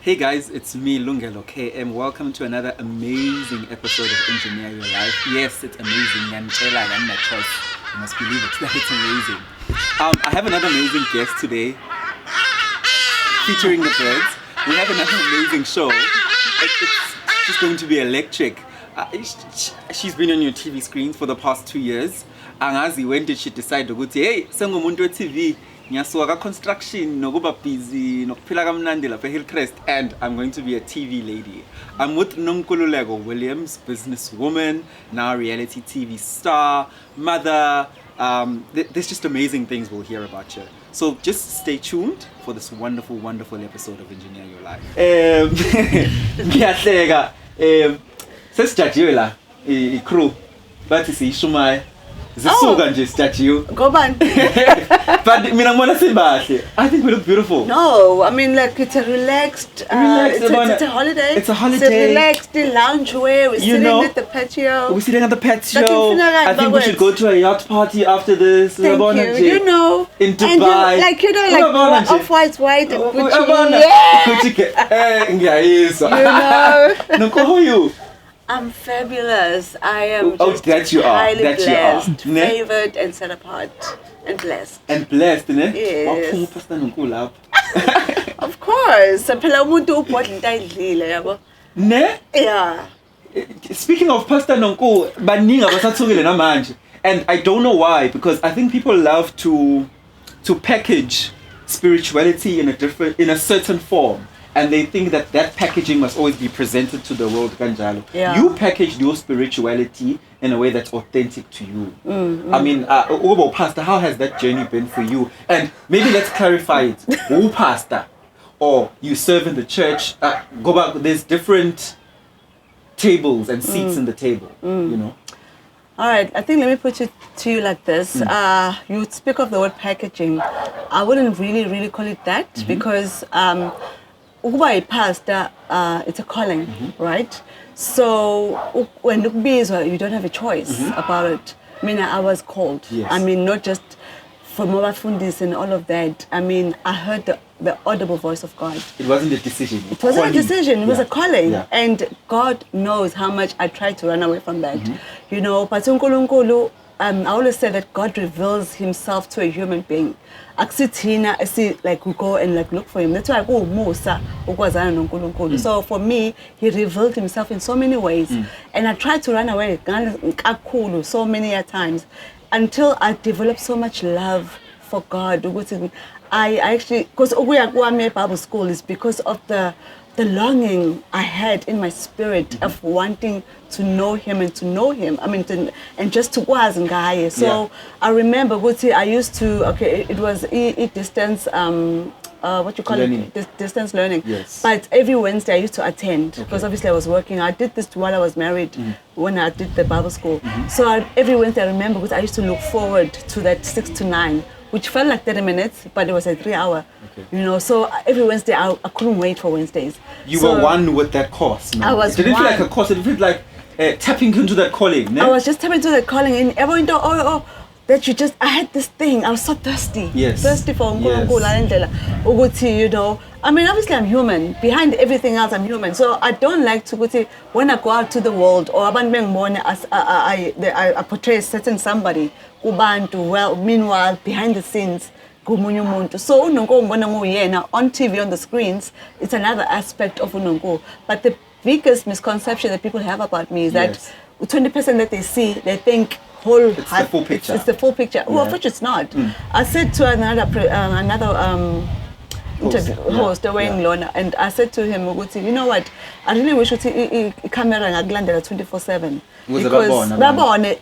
Hey guys, it's me, Lungelo KM. Welcome to another amazing episode of Engineer Your Life. Yes, it's amazing. And I'm not choice. You must believe it. It's amazing. I have another amazing guest today, featuring the birds. We have another amazing show. It's just going to be electric. She's been on your TV screens for the past 2 years. Angazi, when did she decide to go to, hey, sengumuntu TV? Ngiyasuka construction nokuba busy nokuphila kamnandi lapha Hillcrest, and I'm going to be a TV lady. I'm with Nonku Williams, businesswoman, now reality TV star, mother. There's just amazing things we'll hear about you. So just stay tuned for this wonderful, wonderful episode of Engineer Your Life. Ngiyahleka. Sesijajiwe la I-crew bathi siyishumaya. Zisuka nje sijajiwe. Ngobani? But mina ngibona sibahle. I think we look beautiful. No, I mean like it's a relaxed, it's a holiday. It's a holiday. It's a relaxed loungewear. We're sitting at the patio. We're sitting at the patio. I think we should go to a yacht party after this. Thank you. You know, in Dubai. Like off-white, white, and Gucci. Yeah. You know. Nonku, how are you? I'm fabulous. I am that you are. highly That blessed, you are. favored and set apart and blessed. And blessed, ne? Yes. Pastor Nonku lapho. Of course. Phela umuntu ubhodla into ayidlile yabo. Ne? Yeah. Speaking of Pastor Nonku, baningi abasathukile namanje. And I don't know why, because I think people love to package spirituality in a certain form. And they think that packaging must always be presented to the world. Kanjalo. Yeah. You packaged your spirituality in a way that's authentic to you. I mean, Pastor, how has that journey been for you? And maybe let's clarify it. Who pastor? Or you serve in the church. Go back. There's different tables and seats in the table. You know. All right, I think let me put it to you like this. You speak of the word packaging. I wouldn't really call it that because ukuba pastor, it's a calling, right? So when look busy, you don't have a choice about it. I mean, I was called. Yes. I mean, not just from Fundis and all of that. I mean, I heard the audible voice of God. It wasn't a decision. It wasn't a decision. It was a calling. Yeah. And God knows how much I tried to run away from that. You know, but uNkulunkulu, I always say that God reveals himself to a human being. Aksitina, I see, like we go and like look for him. That's why I go Musa, ukwazana. So for me, he revealed himself in so many ways. And I tried to run away so many times until I developed so much love for God. I actually, because we are going Bible school is because of the longing I had in my spirit of wanting to know him and to know him. I mean, and just to was ngaye. So I remember I used to, it was distance, what you call learning. it? Distance learning. Yes. But every Wednesday I used to attend because obviously I was working. I did this while I was married when I did the Bible school. So every Wednesday I remember because I used to look forward to that 6 to 9. Which felt like 30 minutes, but it was a 3 hour. You know, so every Wednesday I couldn't wait for Wednesdays. You were one with that course. No? I was It didn't feel one. like a course. It felt like tapping into that calling. I was just tapping into that calling, and everyone thought, that I had this thing. I was so thirsty. Yes. Thirsty for Uguti, you know. I mean, obviously I'm human. Behind everything else, I'm human. So I don't like to go to, when I go out to the world, or I portray a certain somebody, well, meanwhile, behind the scenes, so Unonku on TV, on the screens, it's another aspect of Unonku. But the biggest misconception that people have about me is that 20% that they see, they think it's the full picture. It's the full picture. Well, of which it's not. I said to another interview host, Lona, and I said to him, you know what? I really wish the camera ngaklandela 24/7 because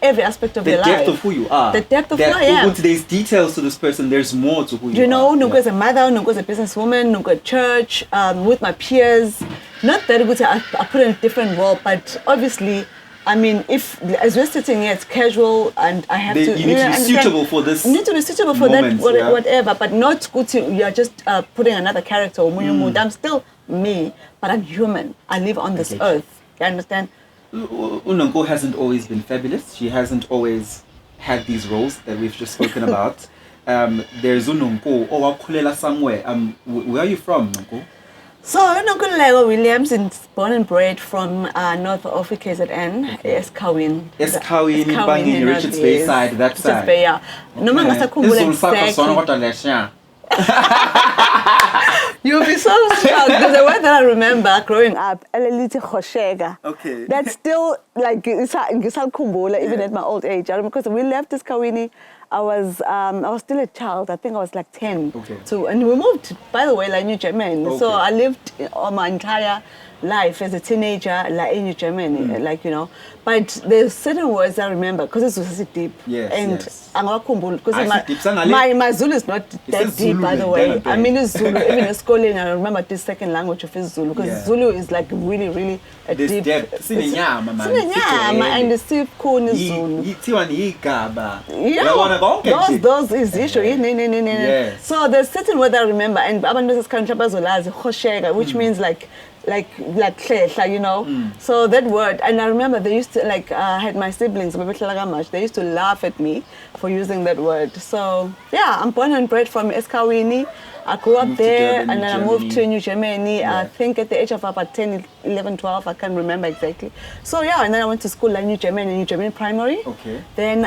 every aspect of your life. The depth of who you are. The depth of who I am. There's details to this person. There's more to who you are. You know, Nonku as a mother, Nonku as a businesswoman, Nonku at church, with my peers. Not that I put in a different role, but obviously, I mean, if as we're sitting here, it's casual, and I have to. You need to be suitable for this. You need to be suitable for moments, that, whatever, but not good to. You are just putting another character. I'm still me, but I'm human. I live on this earth. You understand? Unonku hasn't always been fabulous. She hasn't always had these roles that we've just spoken about. There's Unonku. Wakhulela somewhere. Where are you from, Nonku? So, Nonku Williams is born and bred from north of KZN, Eskawini. Eskawini, Bangini, Richards Bay side, that side. Richards Bay, yeah. Noma ngasakhumbula exactly. You'll be so shocked because the word that I remember growing up, Okay. that's still like even at my old age. I remember because we left Eskawini. I was still a child. I think I was like 10. Okay. And we moved, by the way, like New Germany. Okay. So I lived all my entire life as a teenager, like in New Germany, like, you know. But there's certain words I remember because it was so deep. Yes, and yes. Because my Zulu is not that deep, by the way. I mean, it's Zulu. Even in schooling, I remember this second language of Zulu because Zulu is like really, really a deep. Sinenyama, and the Sifkun is Zulu. Those is issue. Yes. So there's certain words I remember, and Abando's country which means like you know. So that word, and I remember they used to I had my siblings, they used to laugh at me for using that word. So yeah, I'm born and bred from Eskawini. I grew up there, and then I moved to New Germany. I think at the age of about 10, 11, 12, I can't remember exactly. So yeah, and then I went to school like New Germany Primary. Okay. Then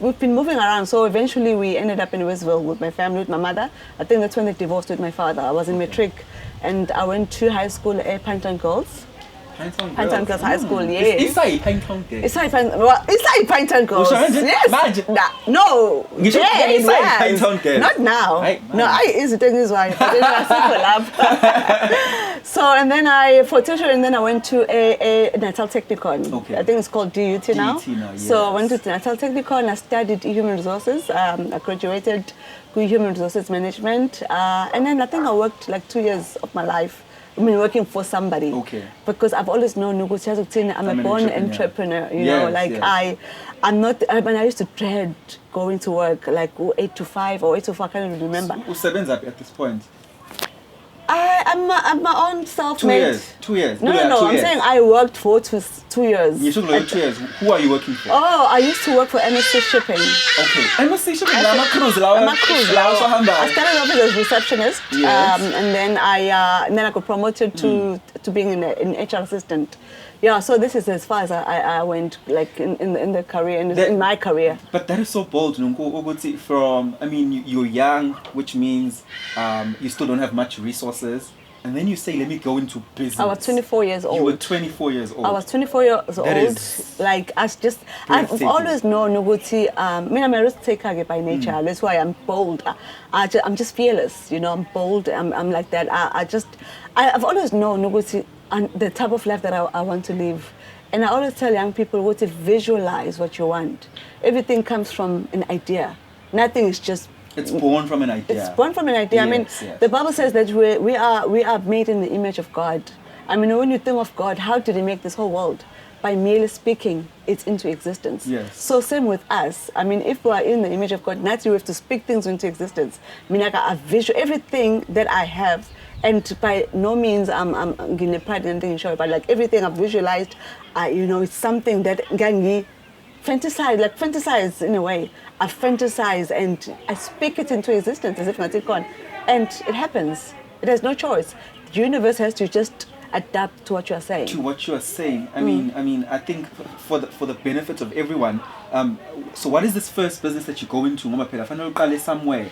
we've been moving around. So eventually we ended up in Westville with my family, with my mother. I think that's when they divorced with my father. I was in matric, and I went to high school at Pinetown Girls. Pinetown Girls High School, yes. It's like Pinetown Girls. It's like Pinetown Girls. Yes. No. Pinetown Girls. Not now. No, I is the thing is why. So and then for tertiary, and then I went to a Natal Technicon. Okay. I think it's called DUT now. Yes. So I went to Natal Technicon. I studied human resources. I graduated with human resources management, and then I think I worked like 2 years of my life. I mean, working for somebody. Okay. Because I've always known I'm a born entrepreneur. You know, like yes. I'm not. I mean, I used to dread going to work like 8 to 5 or 8 to 4. I can't even remember. Who's at this point? I'm my own self-made. 2 years. No. I'm saying I worked for 2 years. You took 2 years. Who are you working for? Oh, I used to work for MSC Shipping. Okay. MSC Shipping. I'm a cruise. I started off as a receptionist, yes. and then I got promoted to being an HR assistant. Yeah, so this is as far as I went, like in the career, in my career. But that is so bold, Nonku. From, I mean, you're young, which means you still don't have much resources, and then you say, let me go into business. I was 24 years old. You were 24 years old. I was 24 years old. Like, I've always known, Noguti, I'm a risk taker by nature. That's why I'm bold. I'm just fearless, you know, I'm bold. I'm like that. I've always known, Noguti, and the type of life that I want to live. And I always tell young people what to visualize what you want. Everything comes from an idea. Nothing is just... It's born from an idea. It's born from an idea. Yes, I mean, the Bible says that we are made in the image of God. I mean, when you think of God, how did he make this whole world? By merely speaking it into existence. Yes. So same with us. I mean, if we are in the image of God, naturally we have to speak things into existence. I mean, I visual everything that I have. And by no means I'm getting pride in anything short, but like everything I've visualized, you know, it's something that can fantasize in a way. I fantasize and I speak it into existence as if nothing gone, and it happens. It has no choice. The universe has to just adapt to what you are saying. To what you are saying. I mean, I think for the benefit of everyone. So, what is this first business that you go into? Somewhere.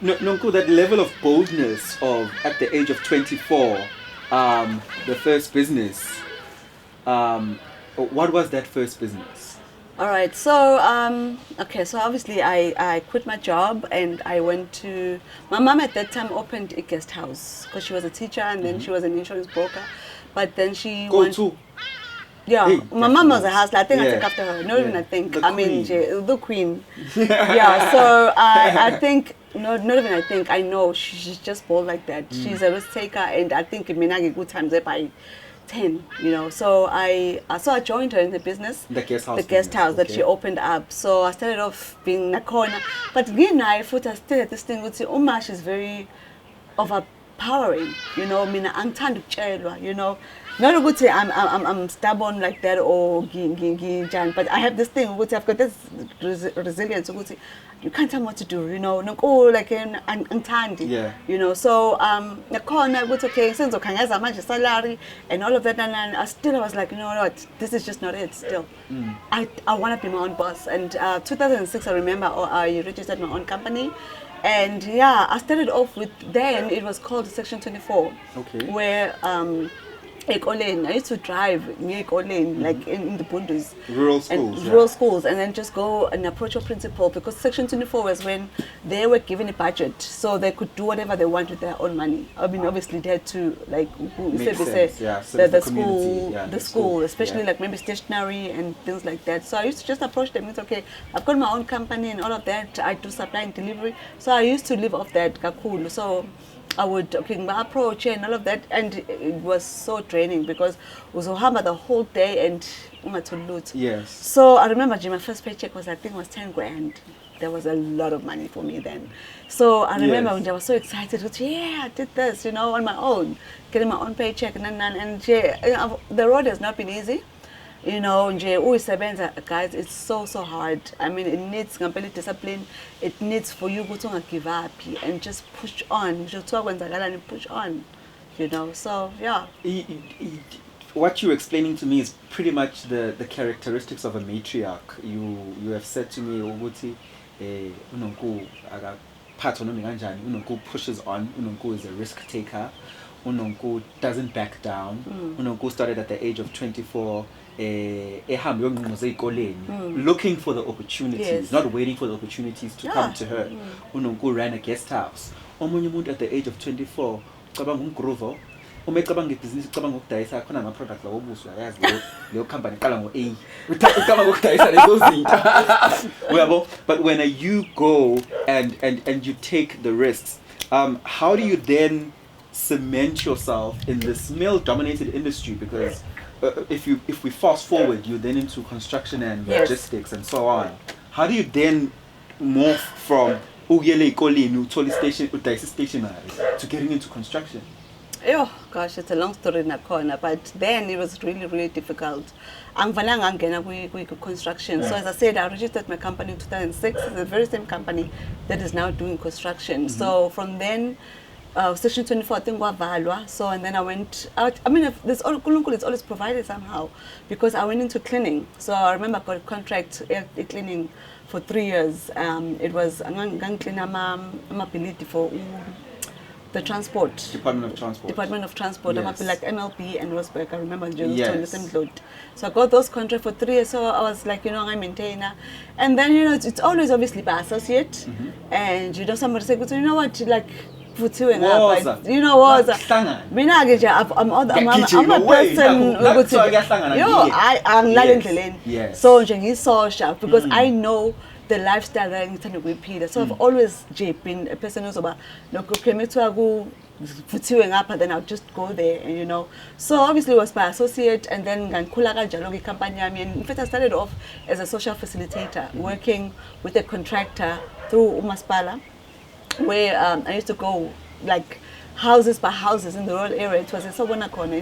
Nonku, that level of boldness of at the age of 24, the first business. What was that first business? All right, so so obviously I quit my job and I went to my mom at that time opened a guest house because she was a teacher and then she was an insurance broker, but then she Yeah, hey, my mom was a hustler. I think I took after her. Not even I think. The queen. Yeah, so I think, not even I think, I know she's just bold like that. She's a risk taker, and I think it may not get good times there by 10, you know. So I joined her in the business. The guest house. The guest house that she opened up. So I started off being Nakona. But again, I still had this thing with Umash is very of a empowering, you know. Mina angithanda ukutshelwa, you know. Not ukuthi I'm stubborn like that or but I have this thing ukuthi I've got this resilience ukuthi you can't tell me what to do, you know. Like angithandi, yeah. you know. So nakhona ukuthi okay senzokhangeza manje salary and all of that, and I was like, you know what, this is just not it still. I want to be my own boss. And 2006 I remember I registered my own company. And yeah, I started off with, then it was called Section 24. Okay. Where I used to drive near like in the Bundus. Rural schools. Rural schools, and then just go and approach your principal, because Section 24 was when they were given a budget, so they could do whatever they want with their own money. I mean, obviously they had to like the school, especially like maybe stationery and things like that. So I used to just approach them. It's okay, I've got my own company and all of that. I do supply and delivery, so I used to live off that kakulu. So I would approach and all of that, and it was so draining because uzohamba the whole day and ungathola. Yes. So I remember my first paycheck was, I think, was 10 grand. There was a lot of money for me then. So I remember when I was so excited, yeah, I did this, you know, on my own, getting my own paycheck, and yeah, the road has not been easy. You know, guys, it's so hard. I mean, it needs company discipline. It needs for you to give up and just push on. And push on, you know. So yeah. What you're explaining to me is pretty much the characteristics of a matriarch. You have said to me, Uguti, Unonku Unonku pushes on. Unonku is a risk taker. Unonku doesn't back down. Unonku started at the age of 24. Looking for the opportunities, not waiting for the opportunities to come to her. Unonku ran a guest house. At the age of 24, business product company but when you go and you take the risks, how do you then cement yourself in this male-dominated industry? Because if we fast forward, you're then into construction and logistics and so on. How do you then move from stationary to getting into construction? Oh gosh, it's a long story in a corner, but then it was really difficult. I'm construction. So as I said, I registered my company in 2006. It's the very same company that is now doing construction. So from then, Section 24, I think, Valua. So, and then I went out. I mean, it's always provided somehow, because I went into cleaning. So I remember I got a contract cleaning for 3 years. It was for the transport. Department of Transport. Yes. Like MLP and Rosberg. I remember the same load. So I got those contracts for 3 years. So I was like, you know, I'm a maintainer. And then, you know, it's always obviously by associate. And, you know, somebody said, you know what, like, you know what? I'm a person. I'm so social because I know the lifestyle that I'm trying to repeat. So I've always been a person who's about then I'll just go there, and you know. So obviously it was by associate, and then company. In fact, I started off as a social facilitator, working with a contractor through Umaspala, where I used to go like houses by houses in the rural area. It was in Sobonakon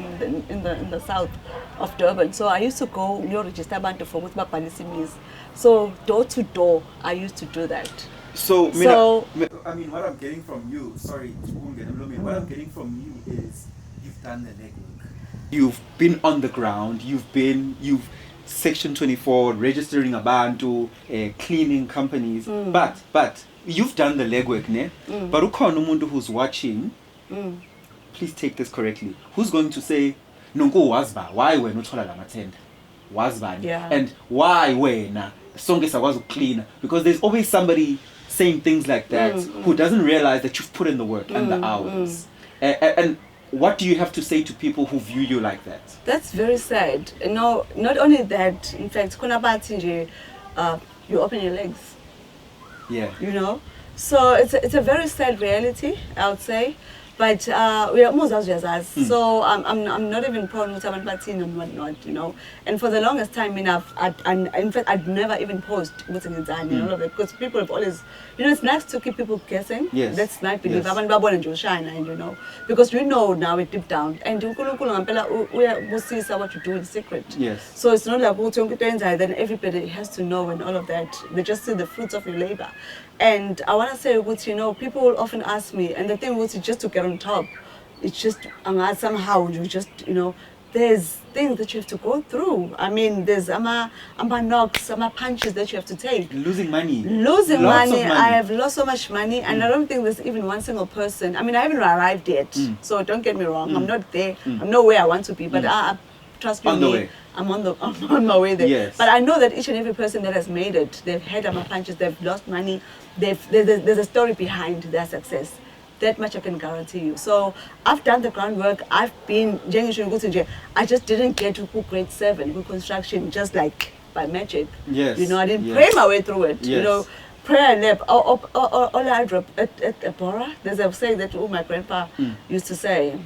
in the south of Durban. So I used to go register abantu for with Bapalisimis. So door to door, I used to do that. So I mean, what I'm getting from you, what I'm getting from you is you've done the legwork. You've been on the ground. You've Section 24 registering abantu, cleaning companies, but you've done the legwork, ne? But ukhona umuntu who's watching, please take this correctly, who's going to say, Nonku wazba, why we're not told amatenda? Wazba, and why wena sonke sakwazi clean? Because there's always somebody saying things like that who doesn't realize that you've put in the work and the hours. And what do you have to say to people who view you like that? That's very sad. No, not only that, in fact, you open your legs. Yeah. You know? So it's a very sad reality, I would say. But we are most as so I'm not even prone with someone partying and whatnot, you know. And for the longest time, in fact I'd never even post what's in the and all of it, because people have always, you know, it's nice to keep people guessing. Yes. That's nice. Believe Yes. and shine, and you know, because you know now it deep down, and we'll see what you do in secret. Yes. So it's not like then everybody has to know and all of that. They just see the fruits of your labor. And I want to say, you know, people will often ask me, and the thing was just to get on top. It's just somehow you just, you know, there's things that you have to go through. I mean, there's knocks, punches that you have to take. Losing money. Lots of money. I have lost so much money, and I don't think there's even one single person. I mean, I haven't arrived yet, so don't get me wrong. I'm not there. I'm not where I want to be, but trust me, I'm on my way there. Yes. But I know that each and every person that has made it, they've had punches, they've lost money, there's a story behind their success. That much I can guarantee you. So I've done the groundwork. I've been, I just didn't get to grade 7 with construction just like by magic. Yes. You know, I didn't pray my way through it. Yes. You know, prayer and lab. All I dropped at Bora, there's a saying that my grandpa used to say,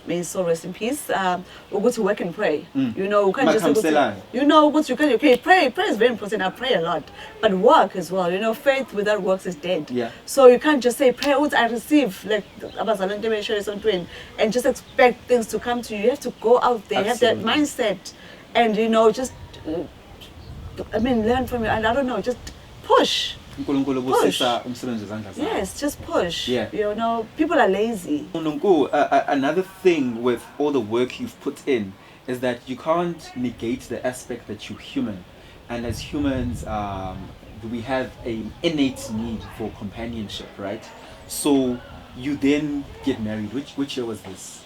may his soul rest in peace. We go to work and pray. You know, we can't just pray. Prayer is very important. I pray a lot, but work as well. You know, faith without works is dead. Yeah. So you can't just say prayer. I receive like and just expect things to come to you. You have to go out there. Absolutely. You have that mindset, and you know, just learn from it. And I don't know, just push. Push. Yes, just push. Yeah. You know, people are lazy. Nonku, another thing with all the work you've put in is that you can't negate the aspect that you're human. And as humans, we have an innate need for companionship, right? So you then get married. Which year was this?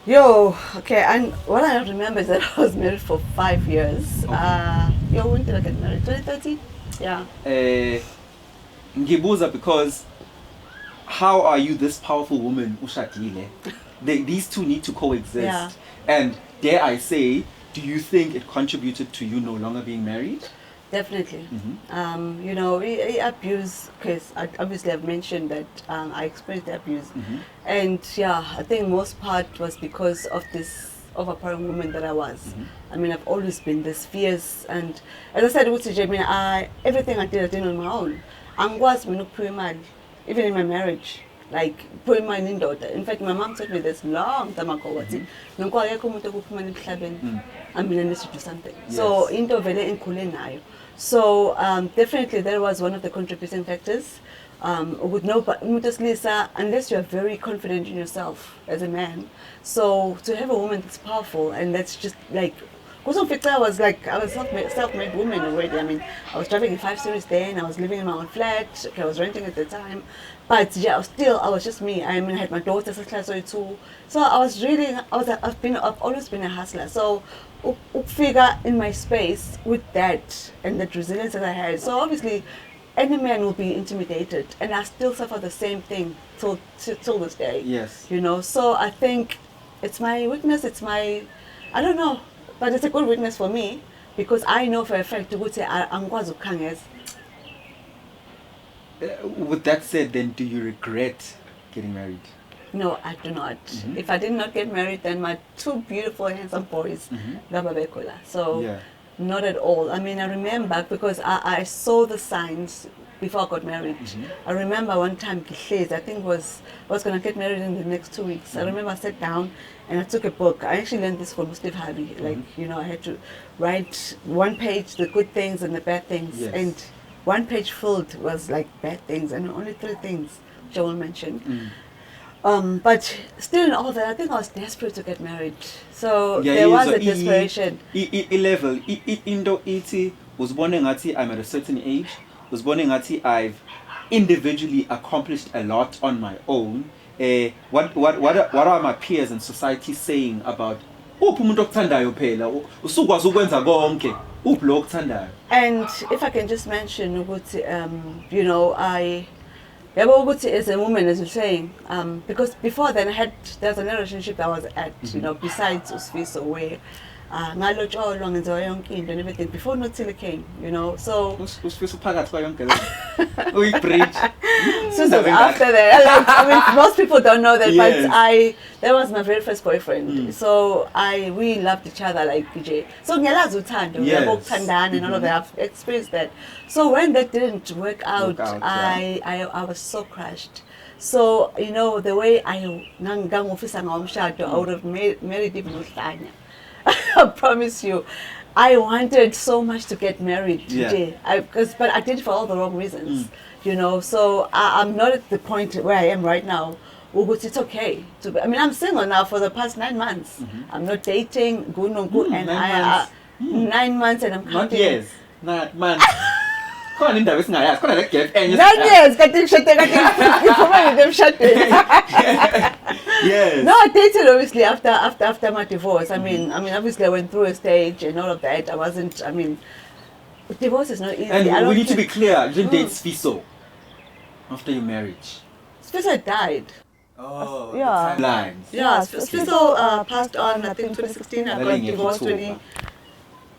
Okay, and what I don't remember is that I was married for 5 years. Okay. When did I get married? 2013? Yeah. Ngibuza, because how are you this powerful woman ushadile? These two need to coexist. Yeah. And dare I say, do you think it contributed to you no longer being married? Definitely. You know, abuse, because obviously I've mentioned that I experienced abuse. And yeah, I think most part was because of this overpowering woman that I was. I mean, I've always been this fierce, and as I said, everything I did on my own. Even in my marriage, like putting my daughter. In fact, my mom told me this long time ago. I mean, I need to do something. Yes. So into vele inkule nayo. So definitely that was one of the contributing factors. With no, unless you are very confident in yourself as a man. So to have a woman that's powerful, and that's just like, I was self-made woman already. I mean, I was driving a 5 Series then, I was living in my own flat, I was renting at the time. But yeah, I was just me. I mean, I had my daughter, too. So I've always been a hustler. So figure in my space with that and that resilience that I had. So obviously, any man will be intimidated, and I still suffer the same thing till this day. Yes. You know, so I think it's my weakness. I don't know, but it's a good weakness for me, because I know for a fact with that said, then do you regret getting married? No, I do not. If I did not get married, then my 2 beautiful, handsome boys, so Yeah. not at all. I mean, I remember, because I saw the signs before I got married. I remember one time, I think I was going to get married in the next 2 weeks. I remember I sat down and I took a book. I actually learned this from Steve Harvey. Like, you know, I had to write 1 page, the good things and the bad things. Yes. And 1 page filled was like bad things, and only 3 things, which I will mention. But still in all that, I think I was desperate to get married. So there was a desperation. Level, indo iti was born ngati I'm at a certain age. Was born ngati I've individually accomplished a lot on my own. What are my peers in society saying about umuntu okuthandayo phela usukwazi ukwenza konke uphi okuthandayo? And if I can just mention, you know, as a woman, as you're saying, because before then there's a relationship I was at, you know, besides Sfiso, where ngalotsholwa ngenziwa yonke into and everything before Nothile came, you know. So Usifisa phakathi kwa yonke le. Uyibridge. Susan after that, like, I mean, most people don't know that, Yes. but that was my very first boyfriend. So we loved each other like PJ. So ngiyalazi uthando, uyabokuthandana and all of that. I've experienced that. So when that didn't work out, I was so crushed. So, you know, the way I would have married even Uhlanya. I promise you. I wanted so much to get married today, but I did it for all the wrong reasons, you know. So I'm not at the point where I am right now. It's okay. I'm single now for the past 9 months. I'm not dating. And 9 months and I'm counting. Not years, not months. Khona indaba esingayazi, khona le gap enye. 9 years, yes. No, I dated obviously after my divorce. I mean, obviously I went through a stage and all of that. Divorce is not easy. And we need to be clear, you didn't date Sfiso after your marriage. Sfiso died. Oh, yeah. The timelines. Yeah, Sfiso passed on, I think 2016. I got divorced 20.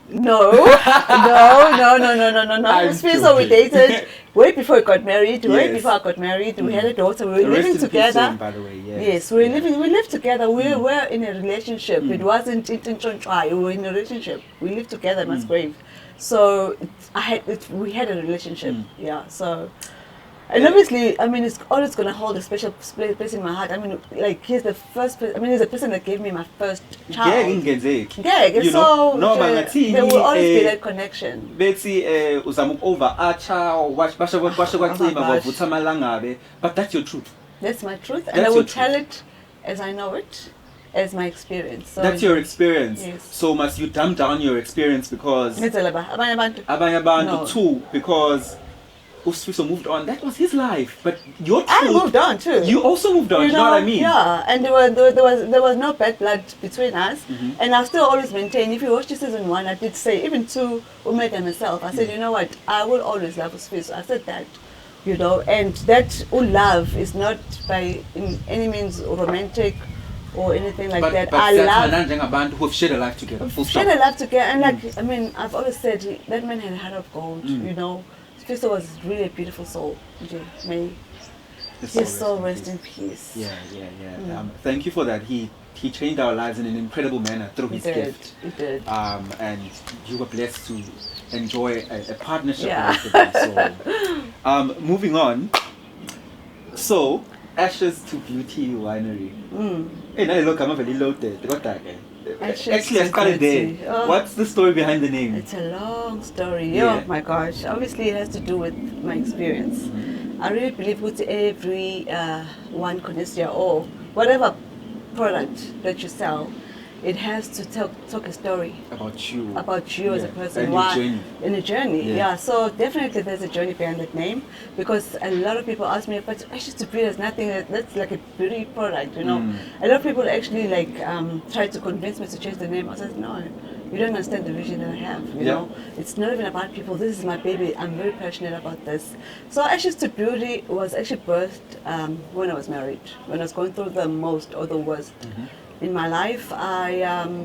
No. Sfiso we dated way before we got married. Way before I got married, we had a daughter. We were living together. By the way, yes, we lived together. We were in a relationship. It wasn't intentional. We were in a relationship. We lived together in Musgrave. So we had a relationship. Yeah. So. And obviously, I mean, it's always going to hold a special place in my heart. I mean, like, he's the first person, he's the person that gave me my first child. Yeah, so there will always be that connection. But that's your truth. That's my truth, and I will tell it as I know it, as my experience. So that's your experience. Yes. So must you dumb down your experience because... No. Too, because... Sfiso moved on. That was his life, but your truth, I moved on too. You also moved on. You know what I mean? Yeah, and there was no bad blood between us, and I still always maintain. If you watch season 1, I did say even to Umed and myself, I said, you know what, I will always love Sfiso. I said that, you know, and that love is not by in any means romantic or anything like that. But I love band who have shared a life together. Shared a life together, and like I mean, I've always said that man had a heart of gold, you know. Sfiso was really a beautiful soul. May his soul rest in peace. Yeah. Thank you for that. He changed our lives in an incredible manner through his gift. He did. And you were blessed to enjoy a partnership with him. So, moving on. So, Ashes to Beauty Winery. Hey, now look, I'm very loaded. What that again? Actually, I started there. What's the story behind the name? It's a long story. Oh my gosh. Obviously, it has to do with my experience. I really believe with every one connoisseur or whatever product that you sell, it has to talk a story about you as a person. And in a journey. Yeah. So definitely there's a journey behind that name, because a lot of people ask me, but Ashes to Beauty is nothing. That's like a beauty product, you know. A lot of people actually like try to convince me to change the name. I said, no, you don't understand the vision that I have. You know, it's not even about people. This is my baby. I'm very passionate about this. So Ashes to Beauty was actually birthed when I was married, when I was going through the most or the worst. In my life,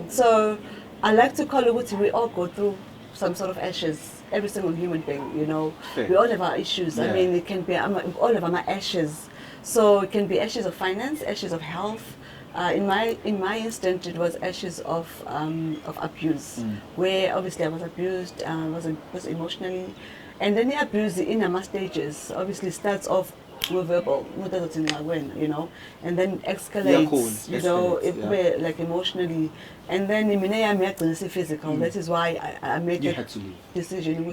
so I like to call it, we all go through some sort of ashes. Every single human being, you know. We all have our issues. I mean, it can be all of my ashes. So it can be ashes of finance, ashes of health. In my instant, it was ashes of abuse, where obviously I was abused, was emotionally, and then the abuse in my stages obviously starts off with verbal, you know, and then escalates, you know, like emotionally, and then in physical. That is why I made the decision.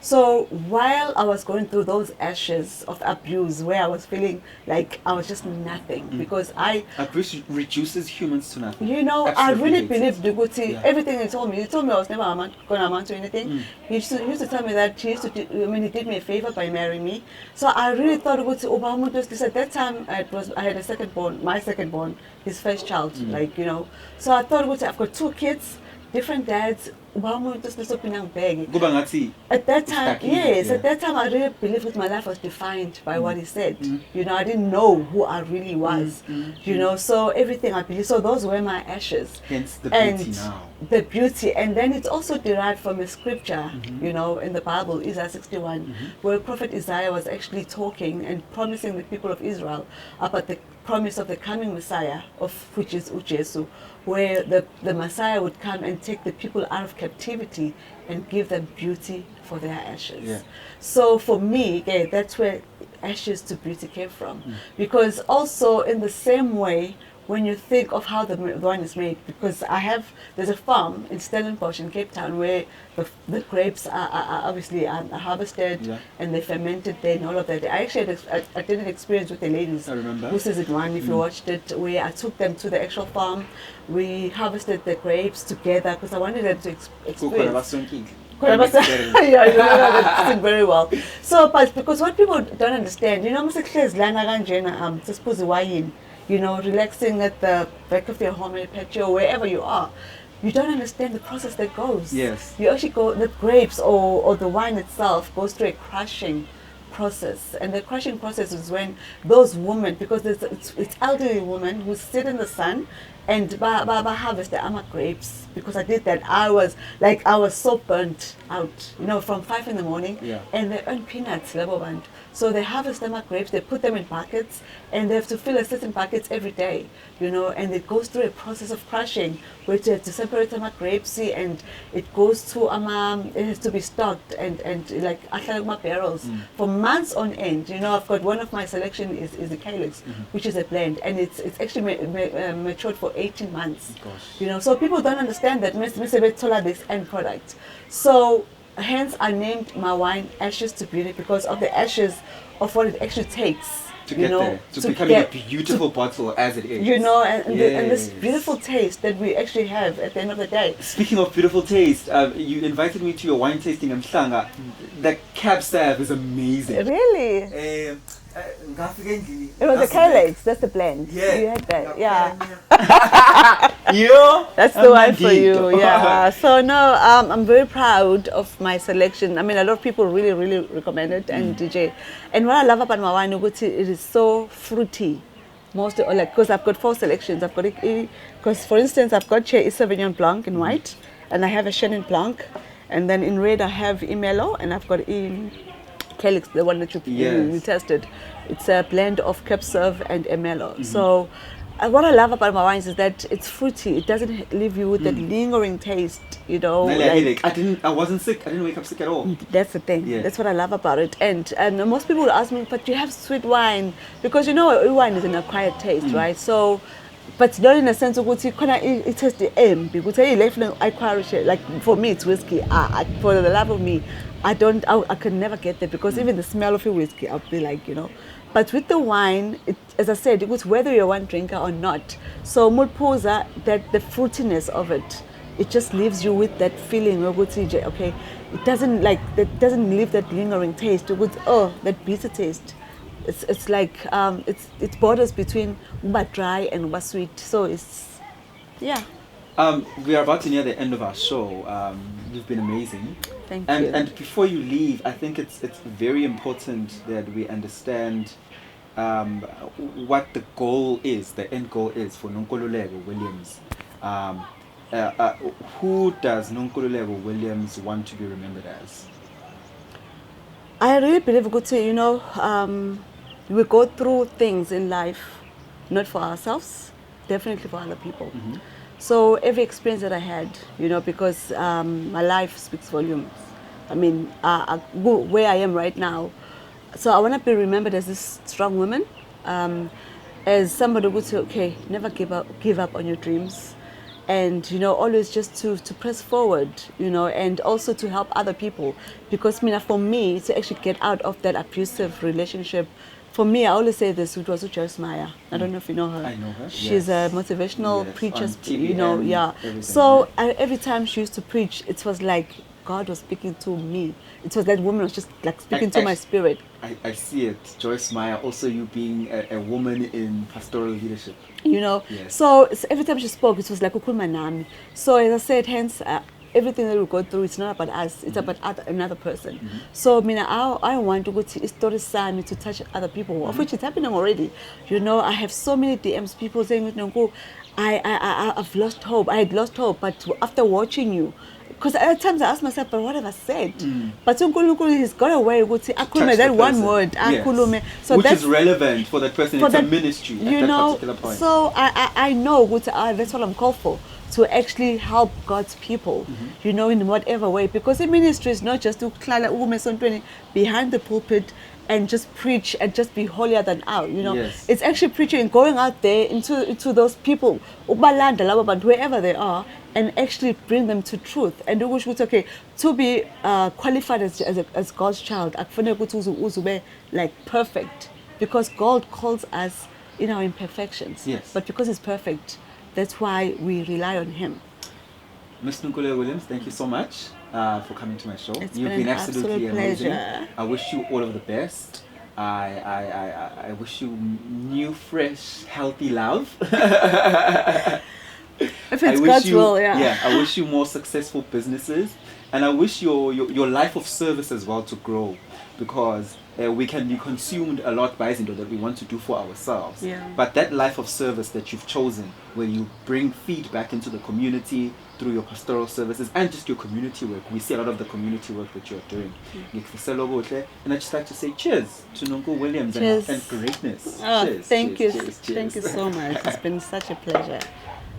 So while I was going through those ashes of abuse, where I was feeling like I was just nothing, because abuse reduces humans to nothing. You know, I really believed everything he told me. He told me I was never going to amount to anything. He used to tell me that he did me a favor by marrying me. So I really thought at that time I had a second-born, my second-born, his first child, like, you know. So I thought I've got 2 kids, different dads. Kuba ngathi At that time, Stuck in, yes, yeah. at that time I really believed that my life was defined by what he said. You know, I didn't know who I really was. You know, so everything I believe. So those were my ashes. Hence the And beauty now. the beauty, and then it's also derived from a scripture, you know, in the Bible, Isaiah 61, where Prophet Isaiah was actually talking and promising the people of Israel about the promise of the coming Messiah, of which is Ujesu, where the Messiah would come and take the people out of captivity and give them beauty for their ashes. Yeah. So for me, okay, that's where ashes to beauty came from. Because also in the same way, when you think of how the wine is made, because there's a farm in Stellenbosch in Cape Town where the grapes are obviously harvested, Yeah. and they fermented there and all of that. I actually I did an experience with the ladies. I remember. This is it one, if you watched it, where I took them to the actual farm. We harvested the grapes together because I wanted them to experience. Yeah, you know that did very well. So, but because what people don't understand, you know, you know, relaxing at the back of your home in a patio, wherever you are, you don't understand the process that goes. Yes. You actually the grapes or the wine itself goes through a crushing process, and the crushing process is when those women, because it's elderly women who sit in the sun and harvest the ama grapes. Because I did that, I was so burnt out, you know, from 5 in the morning. Yeah. And they earn peanuts, level band. So they harvest them grapes, they put them in buckets, and they have to fill a certain buckets every day, you know, and it goes through a process of crushing, which they have to separate them grapes, and it goes to it has to be stocked and like barrels for months on end. You know, I've got one of my selection is the Calyx, which is a blend, and it's actually matured for 18 months. Gosh. You know, so people don't understand that this end product. So hence I named my wine Ashes to Beauty, because of the ashes of what it actually takes To you get know, there, to becoming a beautiful bottle as it is. You know, and this Yes. beautiful taste that we actually have at the end of the day. Speaking of beautiful taste, you invited me to your wine tasting in Mhlanga. The cab serve is amazing. Really? It was the Calyx, that's the blend. Yeah. You had that, yeah. Yeah. That's the one for you, yeah. So no, I'm very proud of my selection. I mean, a lot of people really, really recommend it, and DJ. And what I love about my wine, it is so fruity. Mostly, like, because I've got 4 selections. I've got because for instance, I've got a Sauvignon Blanc in white, and I have a Chenin Blanc, and then in red I have Imelo, and I've got Calyx, the one that you tested. It's a blend of Cab Sauv and Imelo. So what I love about my wines is that it's fruity. It doesn't leave you with that lingering taste, you know. Like, I wasn't sick. I didn't wake up sick at all. That's the thing. Yeah. That's what I love about it. And most people will ask me, but you have sweet wine, because you know wine is an acquired taste, right? So, but not in a sense of what it tastes the M, because like for me it's whiskey. For the love of me, I can never get there, because even the smell of a whiskey, I'll be like, you know. But with the wine, as I said, it was whether you're a wine drinker or not. So mulposa, that the fruitiness of it, it just leaves you with that feeling of okay, it doesn't leave that lingering taste. That bitter taste. It's like it borders between uba dry and uba sweet. So it's We are about to near the end of our show. You've been amazing. Thank you. And before you leave, I think it's very important that we understand what the goal is, the end goal is for Nonku Williams. Who does Nonku Williams want to be remembered as? I really believe, you know, we go through things in life, not for ourselves, definitely for other people. So every experience that I had, you know, because my life speaks volumes. I mean, where I am right now. So I want to be remembered as this strong woman, as somebody who would say, okay, never give up on your dreams. And, you know, always just to press forward, you know, and also to help other people. Because, for me, to actually get out of that abusive relationship, for me, I always say this, it was Joyce Meyer. I don't know if you know her. I know her. She's a motivational preacher, on TV, you know, everything, So every time she used to preach, it was like God was speaking to me. It was that woman was just like speaking to my spirit. I see it. Joyce Meyer, also you being a woman in pastoral leadership. You know, Yes. so every time she spoke, it was like ukhuluma nami. So as I said, hence everything that we go through, it's not about us, it's about another person. So I want to go to story sami to touch other people, of which it's happening already. You know, I have so many DMs, people saying, Nonku, I've lost hope. I had lost hope, but after watching you, because at times I ask myself, but what have I said? But Unkulunkulu has got a way to say, that one word, yes. so which is relevant for that person. It's a ministry you at know, that particular point. So I know that's what I'm called for, to actually help God's people, you know, in whatever way. Because the ministry is not just to behind the pulpit and just preach and just be holier than out, you know. Yes. It's actually preaching and going out there into those people, wherever they are, and actually bring them to truth. And okay, to be qualified as God's child, like perfect, because God calls us in our imperfections. Yes. But because He's perfect, that's why we rely on Him. Ms. Nonku Williams, thank you so much for coming to my show. You've been absolutely amazing. Pleasure. I wish you all of the best. I wish you new, fresh, healthy love. If it's God's will, Yeah, I wish you more successful businesses, and I wish your life of service as well to grow, because we can be consumed a lot by that we want to do for ourselves. Yeah. But that life of service that you've chosen, where you bring feedback into the community through your pastoral services and just your community work. We see a lot of the community work that you're doing. And I just like to say cheers to Nonku Williams and greatness. Oh, cheers, thank cheers, you. cheers, cheers. Thank you so much. It's been such a pleasure.